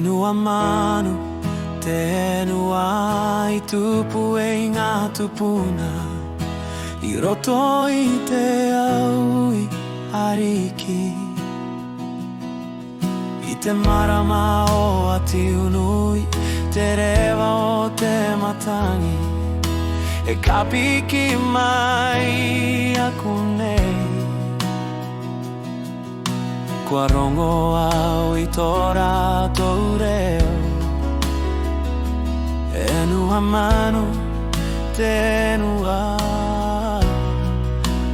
Enua manu, te enua I tupu e ngā tupuna I roto I te aui ariki I te marama o ati unui Te rewa o te matangi E ka piki mai aku nei Kua rongo au I tō rātou reo Enua manu, te enua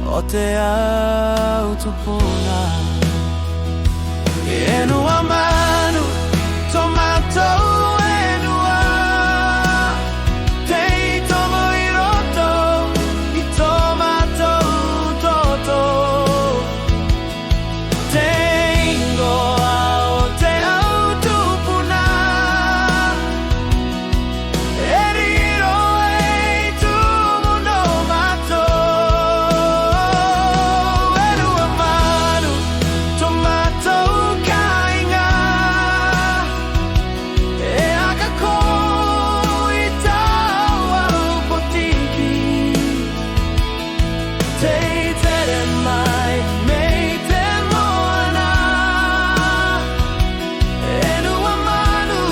O te au tupuna Enua manu, tō mātou enua Te I tomo I roto I tō mātou toto Te ingoa o te au tupuna E riro e tumu no mātou Enua manu, tō mātou kainga E aka ko I tau au potiki Te I tere mai mei te moana Enua manu,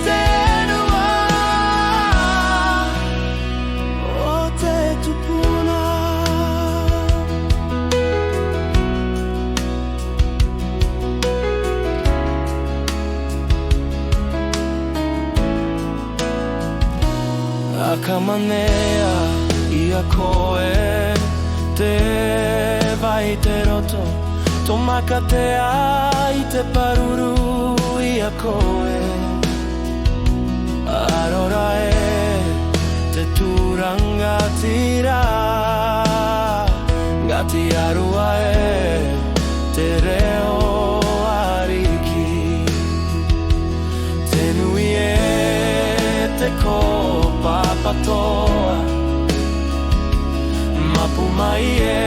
te enua O te tupuna Aka manea I a koe Te vai te roto Tō makatea I te paruru I a koe Arora e Te tūranga tira Ngati arua e Te reo ariki Te nui e Te ko papatoa Mapu mai e